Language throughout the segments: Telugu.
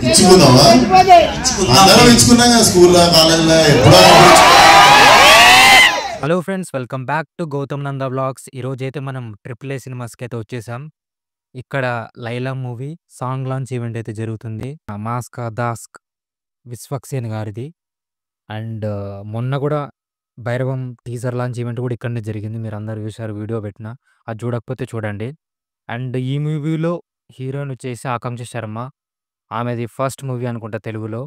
ఇచ్చుకుందామా? అందరం ఇచ్చుకున్నాం కదా స్కూల్లో కాలేజీలో ఎప్పుడో. Hello friends, welcome back to Gautam Nanda vlogs. ఈరోజు అయితే మనం AAA సినిమాస్కి అయితే వచ్చేసాం. ఇక్కడ Laila movie song launch event అయితే జరుగుతుంది. మాస్కా దాస్క్ విశ్వక్సేన్ గారిది. అండ్ మొన్న కూడా భైరవం టీజర్ లాంచ్ ఈవెంట్ కూడా ఇక్కడనే జరిగింది. మీరు అందరు చూసారు, వీడియో పెట్టిన. అది చూడకపోతే చూడండి. అండ్ ఈ మూవీలో హీరోయిన్ వచ్చేసి ఆకాంక్ష శర్మ. ఆమెది ఫస్ట్ మూవీ అనుకుంటా తెలుగులో.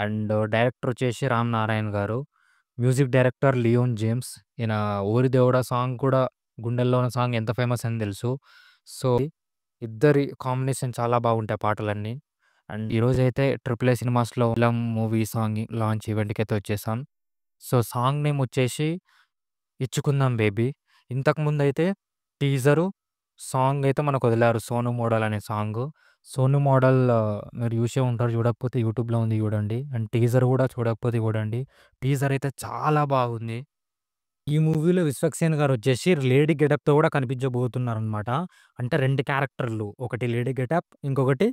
అండ్ డైరెక్టర్ వచ్చేసి రామ్ నారాయణ్ గారు. Music director Leon James. ఈయన ఊరి దేవుడా సాంగ్ కూడా, గుండెల్లో ఉన్న సాంగ్ ఎంత ఫేమస్ అని తెలుసు. సో ఇద్దరి కాంబినేషన్ చాలా బాగుంటాయి పాటలన్నీ. అండ్ ఈరోజైతే AAA సినిమాస్లో ఇలా మూవీ సాంగ్ లాంచ్ ఈవెంట్కి అయితే వచ్చేసాం. సో సాంగ్ నేమ్ వచ్చేసి ఇచ్చుకుందాం బేబీ. ఇంతకుముందు అయితే టీజరు సాంగ్ అయితే మనకు వదిలారు, సోను మోడల్ అనే సాంగ్. సోను మోడల్ మీరు చూసే ఉంటారు, చూడకపోతే యూట్యూబ్లో ఉంది చూడండి. అండ్ టీజర్ కూడా చూడకపోతే చూడండి. టీజర్ అయితే చాలా బాగుంది. ఈ మూవీలో విశ్వక్సేన్ గారు వచ్చేసి లేడీ గెటప్తో కూడా కనిపించబోతున్నారు అనమాట. అంటే 2 క్యారెక్టర్లు, ఒకటి లేడీ గెటప్, ఇంకొకటి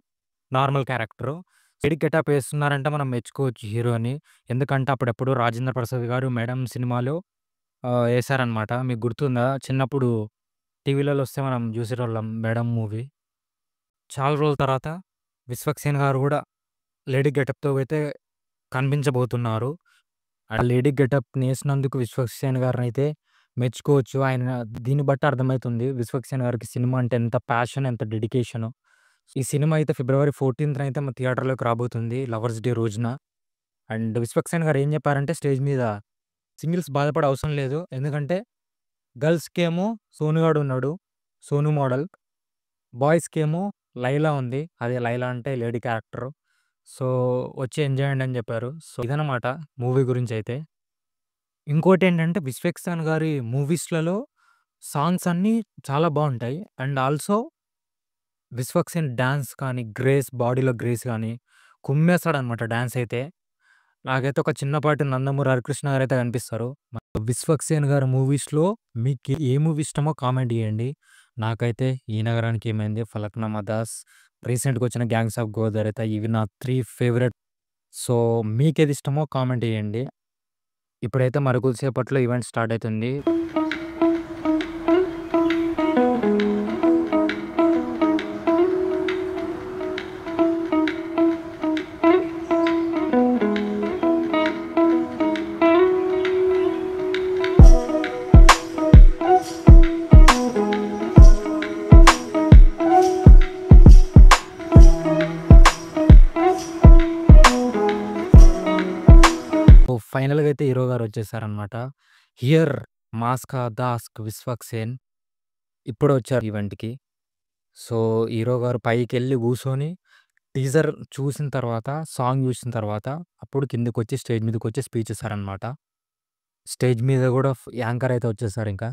నార్మల్ క్యారెక్టరు. లేడీ గెటప్ వేస్తున్నారంటే మనం మెచ్చుకోవచ్చు హీరోని. ఎందుకంటే అప్పుడెప్పుడు రాజేంద్ర ప్రసాద్ గారు మేడం సినిమాలో వేశారనమాట. మీకు గుర్తుందా? చిన్నప్పుడు టీవీలలో వస్తే మనం చూసేటోళ్ళం మేడం మూవీ. చాలా రోజుల తర్వాత విశ్వక్సేన్ గారు కూడా లేడీ గెటప్తో అయితే కనిపించబోతున్నారు. ఆ లేడీ గెటప్ వేసినందుకు విశ్వక్సేన్ గారిని అయితే మెచ్చుకోవచ్చు. ఆయన దీన్ని బట్టి అర్థమవుతుంది విశ్వక్సేన్ గారికి సినిమా అంటే ఎంత ప్యాషన్, ఎంత డెడికేషన్. ఈ సినిమా అయితే February 14th అయితే మన థియేటర్లోకి రాబోతుంది, లవర్స్ డే రోజున. అండ్ విశ్వక్సేన్ గారు ఏం చెప్పారంటే స్టేజ్ మీద సింగిల్స్ బాధపడే అవసరం లేదు, ఎందుకంటే గర్ల్స్కేమో సోనుగాడు ఉన్నాడు, సోను మోడల్. బాయ్స్కేమో లైలా ఉంది, అదే లైలా అంటే లేడీ క్యారెక్టర్. సో వచ్చి ఎంజాయ్ అండి అని చెప్పారు. సో ఇదనమాట మూవీ గురించి అయితే. ఇంకోటి ఏంటంటే విశ్వక్సేన్ గారి మూవీస్లలో సాంగ్స్ అన్నీ చాలా బాగుంటాయి. అండ్ ఆల్సో విశ్వక్సేన్ డ్యాన్స్ కానీ, గ్రేస్, బాడీలో గ్రేస్ కానీ కుమ్మేస్తాడనమాట డ్యాన్స్ అయితే. నాకైతే ఒక చిన్నపాటి నందమూరి హరికృష్ణ గారు అయితే కనిపిస్తారు. విశ్వక్సేన్ గారి మూవీస్లో మీకు ఏ మూవీ ఇష్టమో కామెంట్ చేయండి. నాకైతే ఈ నగరానికి ఏమైంది, ఫలక్నామా దాస్, రీసెంట్గా వచ్చిన గ్యాంగ్స్ ఆఫ్ గోదావరి, ఇవి నా 3 ఫేవరెట్. సో మీకేది ఇష్టమో కామెంట్ చేయండి. ఇప్పుడైతే మరి కొద్దిసేపట్లో ఈవెంట్ స్టార్ట్ అవుతుంది. ఫైనల్గా అయితే హీరో గారు వచ్చేసారనమాట. హియర్ మాస్కా దాస్క్ విశ్వక్సేన్ ఇప్పుడు వచ్చారు ఈవెంట్కి. సో హీరో గారు పైకి వెళ్ళి కూర్చొని టీజర్ చూసిన తర్వాత, సాంగ్ చూసిన తర్వాత అప్పుడు కిందకి వచ్చి స్టేజ్ మీదకి వచ్చి స్పీచ్ ఇస్తారనమాట. స్టేజ్ మీద కూడా యాంకర్ అయితే వచ్చేసారు, ఇంకా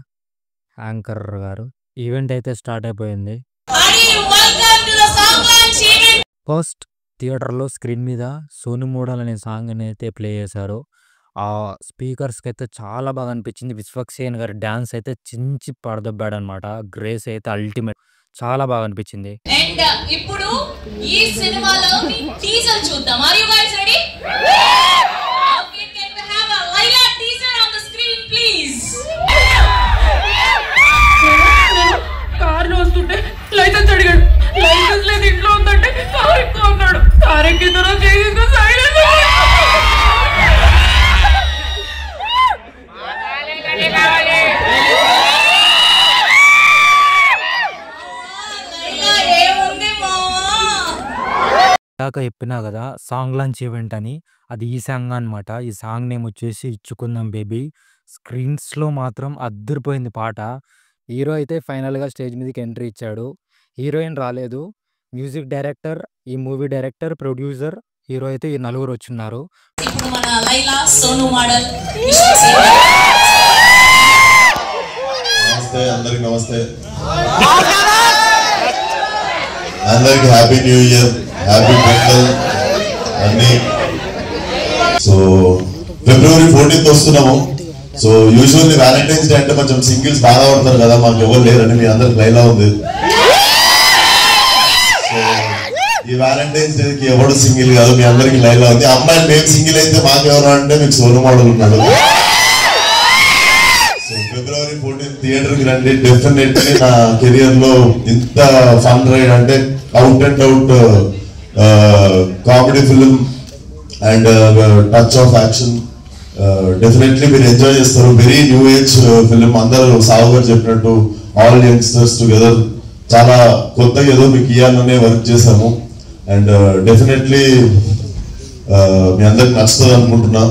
యాంకర్ గారు. ఈవెంట్ అయితే స్టార్ట్ అయిపోయింది. ఫస్ట్ థియేటర్లో స్క్రీన్ మీద సోను మోడల్ అనే సాంగ్ అయితే ప్లే చేశారు. ఆ స్పీకర్స్కి అయితే చాలా బాగా అనిపించింది. విశ్వక్సేన్ గారి డ్యాన్స్ అయితే చించి పడదొబ్బాడు అనమాట. గ్రేస్ అయితే అల్టిమేట్, చాలా బాగా అనిపించింది. అండ్ ఇప్పుడు ఈ సినిమాలో టీజర్ చూద్దాం. Are you guys ready? Okay, can we have a Laila teaser on the screen please? కార్లో వస్తుంటే లైసెన్స్ అడిగాడు. లైసెన్స్ లేదు ఇంట్లో ఉందంటే కార్ ఎక్కువ ఉన్నాడు. కార్ ఎక్కిన తర్వాత చేసి సైలెన్స్. దాకా చెప్పినా కదా సాంగ్ లాంచ్ ఈవెంట్ అని, అది ఈ సాంగ్ అనమాట. ఈ సాంగ్ నేమ్ వచ్చేసి ఇచ్చుకుందాం బేబీ. స్క్రీన్స్లో మాత్రం అద్దరిపోయింది పాట. హీరో అయితే ఫైనల్గా స్టేజ్ మీదకి ఎంట్రీ ఇచ్చాడు. హీరోయిన్ రాలేదు. మ్యూజిక్ డైరెక్టర్, ఈ మూవీ డైరెక్టర్, ప్రొడ్యూసర్, హీరో అయితే ఈ నలుగురు వచ్చున్నారు. ఇప్పుడు మన లైలా సోను మోడల్. నమస్తే అందరికి, నమస్తే అందరికి. Happy new year, happy Pongal అన్ని. సో February 14th వస్తున్నాము. సో యూజువల్లీ వ్యాలంటైన్స్ డే అంటే కొంచెం సింగిల్స్ బాగా పడతారు కదా, మాకు ఎవరు లేరని మీ అందరికి లైలా ఉంది. సో ఈ ఈ వ్యాలంటైన్స్ డేకి ఎవడు సింగిల్ కాదు, మీ అందరికి లైలా ఉంది. అమ్మాయిలు మేము సింగిల్ అయితే మాకెవరు అంటే మీకు సోను మోడల్ ఉన్నాడు. సో February 14 థియేటర్కి రండి. డెఫినెట్లీ నా కెరియర్ లో ఇంత ఫన్ రైడ్ అంటే out and out comedy film and touch of action definitely మీరు ఎంజాయ్ చేస్తారు. Very new age film. అందరూ సావు గారు చెప్పినట్టు ఆల్ యంగ్స్టర్స్ టుగెదర్ చాలా కొత్తగా ఏదో మీకు ఇవ్వాలనే వర్క్ చేశాము. అండ్ డెఫినెట్లీ మీ అందరికి నచ్చుతుంది అనుకుంటున్నా.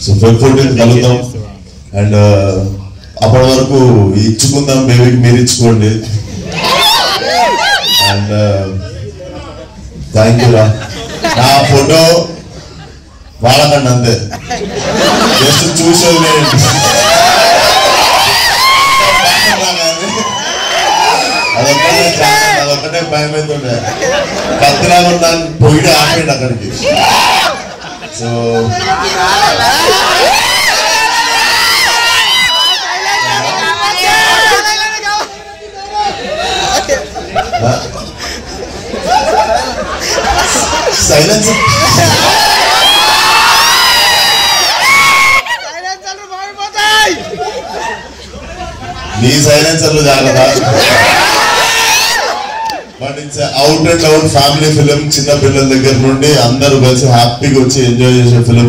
సో February 14 కలుద్దాం. అండ్ అప్పటి వరకు ఇచ్చుకుందాం బేబీకి, మీరు ఇచ్చుకోండి. అండ్ థ్యాంక్ యూ రా. నా ఫోటో వాడకండి అంతే, జస్ట్ చూసేది. అదొక్కటే భయం అవుతుండే. కత్తిలాగా ఉన్నాను పోయి ఆపేయండి అక్కడికి. సో సైలెన్స్ నీ సైలెన్సర్లు జాగ్రత్త. But it's out and out family film. చిన్న పిల్లల దగ్గర నుండి అందరూ కలిసి హ్యాపీగా వచ్చి ఎంజాయ్ చేసే film.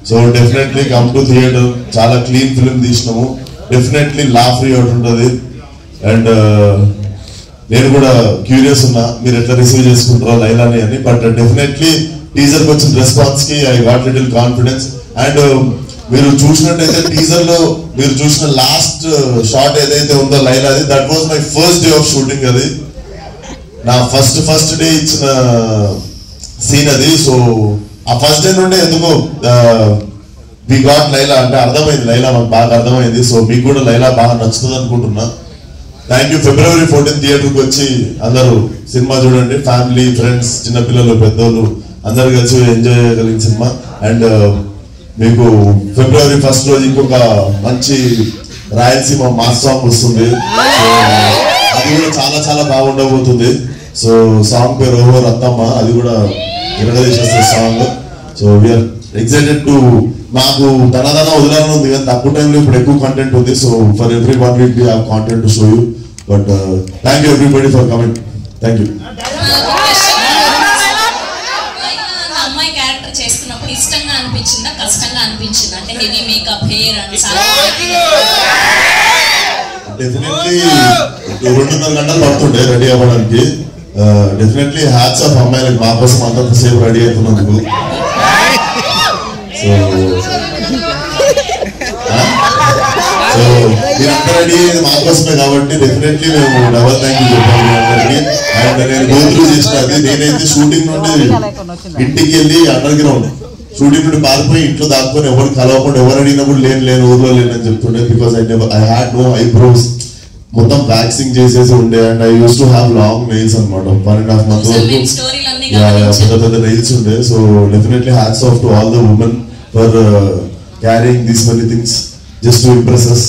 So definitely come to theatre. చాలా క్లీన్ ఫిలిం తీసినాము. డెఫినెట్లీ లాఫ్ ఫ్రీ అవుట్ ఉంటుంది. అండ్ నేను కూడా క్యూరియస్ ఉన్నా మీరు ఎట్లా రిసీవ్ చేసుకుంటారో లైలాని అని. బట్ డెఫినెట్లీ టీజర్ కి వచ్చిన రెస్పాన్స్ కి I got little confidence. And మీరు చూసినట్టయితే టీజర్ లో మీరు చూసిన లాస్ట్ షాట్ ఏదైతే ఉందో లైలాది, that was my first day of shooting. అది నా ఫస్ట్ డే ఇచ్చిన సీన్ అది. సో ఆ ఫస్ట్ డే నుండి ఎందుకో వి గాట్ లైలా అంటే అర్థమైంది. లైలా మాకు బాగా అర్థమైంది. సో మీకు కూడా లైలా బాగా నచ్చుతుంది అనుకుంటున్నా. Thank you. February 14 థియేటర్కి వచ్చి అందరూ సినిమా చూడండి. ఫ్యామిలీ, ఫ్రెండ్స్, చిన్నపిల్లలు, పెద్దోళ్ళు అందరు కలిసి ఎంజాయ్ చేయగలిగిన సినిమా. అండ్ మీకు February 1 రోజు ఇంకొక మంచి రాయలసీమ మాస్ సాంగ్ వస్తుంది. అది కూడా చాలా చాలా బాగుండబోతుంది. సో సాంగ్ పేరు ఓహో రత్తమ్మ. అది కూడా వినగదీసేస్తే song. So we're excited to. మాకు తనదన వదిలాలని ఉంది కానీ తక్కువ టైంలో ఇప్పుడు ఎక్కువ కంటెంట్ ఉంది. So for every one week we have content to show you. But thank you everybody for coming. Thank you. అమ్మాయి క్యారెక్టర్ చేస్తున్నప్పుడు ఇష్టంగా అనిపించిందా, కష్టంగా అనిపించిందా? అంటే heavy makeup, hair and definitely 2.5 గంటలు పడుతుండే రెడీ అవ్వడానికి. డెఫినెట్లీ హ్యాట్స్ ఆఫ్ అమ్మాయిలకు మా కోసం అంత సేపు రెడీ అవుతున్నందుకు. సో మీరంతా రెడీ అయ్యేది మా కోసమే కాబట్టి డెఫినెట్లీ మేము డబల్ థ్యాంక్ యూ చెప్పాలి మీ అందరికి. అండ్ నేను గోత్రూ చేసిన అది నేనైతే షూటింగ్ నుండి ఇంటికి వెళ్ళి అండర్ గ్రౌండ్ షూటింగ్ నుండి పారిపోయి ఇంట్లో దాక్కుని ఎవరు కలవకుండా ఎవరు అడిగినా కూడా లేను ఊర్లో లేనని చెప్తుండే. Because I had no eyebrows, మొత్తం వ్యాక్సింగ్ చేసేసి ఉండే. And I use to have long nails అనమాట. 1.5 months వరకు పెద్ద నెయిల్స్ ఉండే. So definitely hats off to all the women for carrying these many things just to impress us.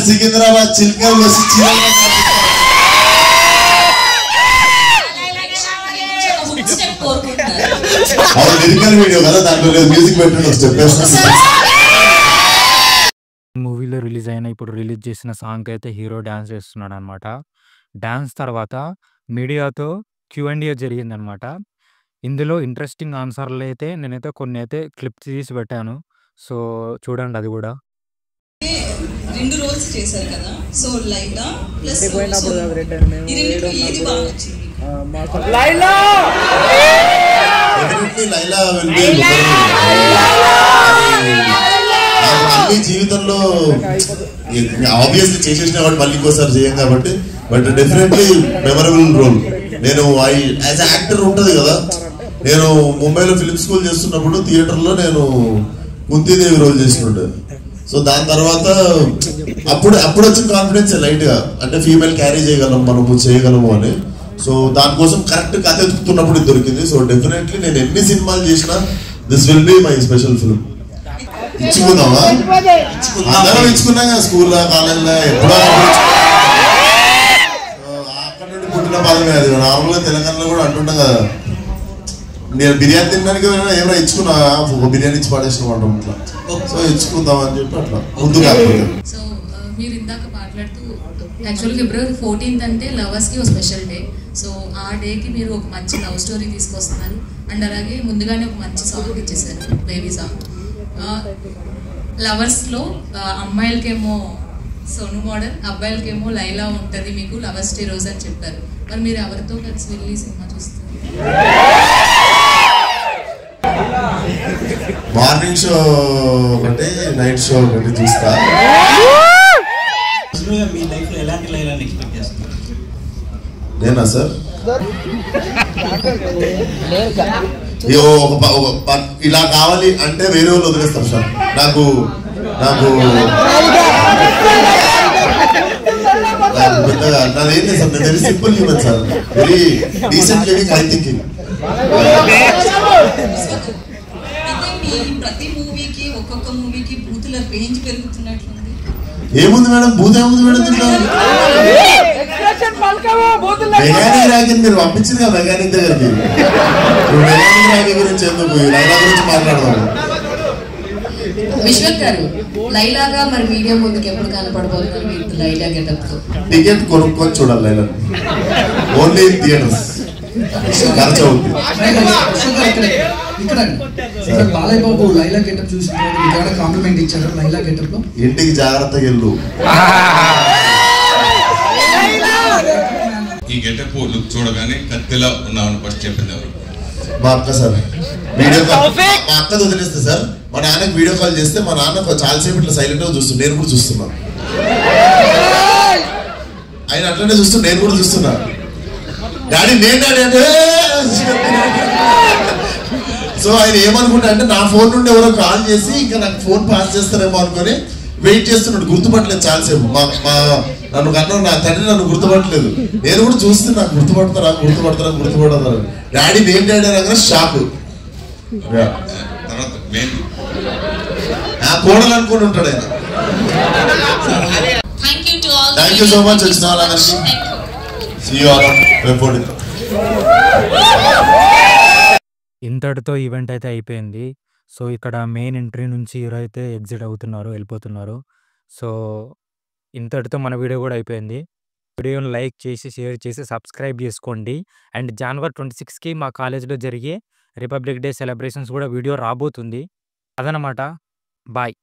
Secunderabad చిల్కల్ వచ్చి లిరికల్ వీడియో కదా, దాంట్లో మ్యూజిక్ పెట్టండి స్టెప్ వేస్తాను. మూవీలో రిలీజ్ అయిన ఇప్పుడు రిలీజ్ చేసిన సాంగ్ అయితే హీరో డాన్స్ చేస్తున్నాడు అనమాట. డాన్స్ తర్వాత మీడియాతో Q&A జరిగిందనమాట. ఇందులో ఇంట్రెస్టింగ్ ఆన్సర్లు అయితే నేనైతే కొన్ని అయితే క్లిప్స్ తీసి పెట్టాను. సో చూడండి అది కూడా. 2 రోల్స్ చేశారు కదా, సో లైలా ప్లస్ ఇది ఏది బాగా వచ్చింది? లైలా అన్ని జీవితంలో ఆబ్వియస్లీ చేసేసిన కాబట్టి మళ్ళీ ఇంకోసారి చేయం కాబట్టి, బట్ డెఫినెట్లీ మెమరబుల్ రోల్. నేను యాజ్ యాక్టర్ ఉంటది కదా, నేను ముంబైలో ఫిలిం స్కూల్ చేస్తున్నప్పుడు థియేటర్లో నేను కుంతీదేవి రోల్ చేస్తుండే. సో దాని తర్వాత అప్పుడు వచ్చిన కాన్ఫిడెన్స్ లైట్ గా, అంటే ఫీమేల్ క్యారీ చేయగలం మనము చేయగలము అని. సో దానికోసం కరెక్ట్ కథ ఎత్తుకుతున్నప్పుడు ఇది దొరికింది. సో డెఫినెట్లీ నేను ఎన్ని సినిమాలు చేసినా this will be my special film. ఇచ్చుకుందామా? అందరం ఇచ్చుకున్నాం కదా స్కూల్లో, కాలేజ్లో, ఎప్పుడో అక్కడ నుండి పుట్టిన పదమే అది. నార్మల్గా తెలంగాణలో కూడా అంటుంటాం కదా, నేను బిర్యానీ తినడానికి ఏమైనా ఇచ్చుకున్నా, ఒక బిర్యానీ ఇచ్చి పడేసిన అంటాం ఇట్లా. సో ఇచ్చుకుందాం అని చెప్పి అట్లా ముందు కాకపోతే. సో మీరు ఇందాక మాట్లాడుతూ యాక్చువల్లీ ఫిబ్రవరి 14th అంటే లవర్స్కి ఒక స్పెషల్ డే. సో ఆ డేకి మీరు ఒక మంచి లవ్ స్టోరీ తీసుకొస్తున్నారు అండ్ అలాగే ముందుగానే ఒక మంచి సాంగ్ ఇచ్చేసారు, బేబీ సాంగ్. లవర్స్లో అమ్మాయిలకేమో సోను మోడల్, అబ్బాయిలకేమో లైలా ఉంటుంది, మీకు లవర్స్ డే రోజు అని చెప్పారు. మరి మీరు ఎవరితో కలిసి వెళ్ళి సినిమా చూస్తారు? మార్నింగ్ షో ఒకటి, నైట్ షో ఒకటి చూస్తా. మీ లైఫ్ లో ఎలాంటి లైలాని ఎక్స్పెక్ట్ చేస్తున్నారు? నేనా సార్, ఇలా కావాలి అంటే వేరే వాళ్ళు వదిలేస్తారు సార్. నాకు నాకు పెద్దగా నాదేం లేదు సార్, నేను very simple human sir, very decent living, high thinking. ప్రతి మూవీకి ఒక్కొక్క మూవీకి బూతుల రేంజ్ పెరుగుతున్నట్లుంది. ఏముంది మేడం, బూత్ ఏముంది మేడం దీంట్లో? మెకానిక్ ర్యాగింగ్ మీరు పంపించింది కదా మెకానిక్ దగ్గరికి. మెకానిక్ ర్యాగింగ్ గురించి ఎందుకు, లైలా గురించి మాట్లాడదాము. విశ్వక్ గారు, లైలాగా మరి మీడియా ముందుకు ఎప్పుడు కనపడబోతున్నారు మీరు లైలా గెటప్ తో? టికెట్ కొనుక్కొని చూడాలి లైలా, ఓన్లీ ఇన్ థియేటర్స్, ఖర్చు అవుతుంది. ఇక్కడ బాలయ్య బాబు లైలా గెటప్ చూసిన కాంప్లిమెంట్ ఇచ్చారు లైలా గెటప్ లో. ఇంటికి జాగ్రత్తగా వెళ్ళు. ఈ గెటప్ లుక్ చూడగానే కత్తిలా ఉన్నామని ఫస్ట్ చెప్పింది ఎవరు? మా అక్క సార్. వీడియో కాల్ మా అక్కది వదిలేస్తే సార్, మా నాన్నకి వీడియో కాల్ చేస్తే మా నాన్న చాలాసేపు ఇట్లా సైలెంట్ గా చూస్తున్నా, నేను కూడా చూస్తున్నా. ఆయన అట్లనే చూస్తున్నా, నేను కూడా చూస్తున్నా. డాడీ నేను డాడీ అంటే సో ఆయన ఏమనుకుంటా అంటే నా ఫోన్ నుండి ఎవరో కాల్ చేసి ఇంకా నాకు ఫోన్ పాస్ చేస్తారేమో అనుకొని వెయిట్ చేస్తున్నాడు. గుర్తుపట్టలేదు చాలాసేపు. నన్ను కన్నా నా తండ్రి నన్ను గుర్తుపట్టలేదు. నేను కూడా చూస్తే నాకు గుర్తుపడతారా. డాడీ నేను డాడీ అనగా షాక్. తర్వాత మెయిన్ నా కోడలు అనుకుని ఉంటాడు ఆయన. థ్యాంక్ యూ సో మచ్ వచ్చిన వాళ్ళందరికీ. See you all on February 14th. ఇంతటితో ఈవెంట్ అయితే అయిపోయింది. సో ఇక్కడ మెయిన్ ఎంట్రీ నుంచి హీరో అయితే ఎగ్జిట్ అవుతున్నారు, వెళ్ళిపోతున్నారు. సో ఇంతటితో మన వీడియో కూడా అయిపోయింది. వీడియోని లైక్ చేసి, షేర్ చేసి, సబ్స్క్రైబ్ చేసుకోండి. అండ్ January 26కి మా కాలేజ్లో జరిగే రిపబ్లిక్ డే సెలబ్రేషన్స్ కూడా వీడియో రాబోతుంది. అదనమాట. బాయ్.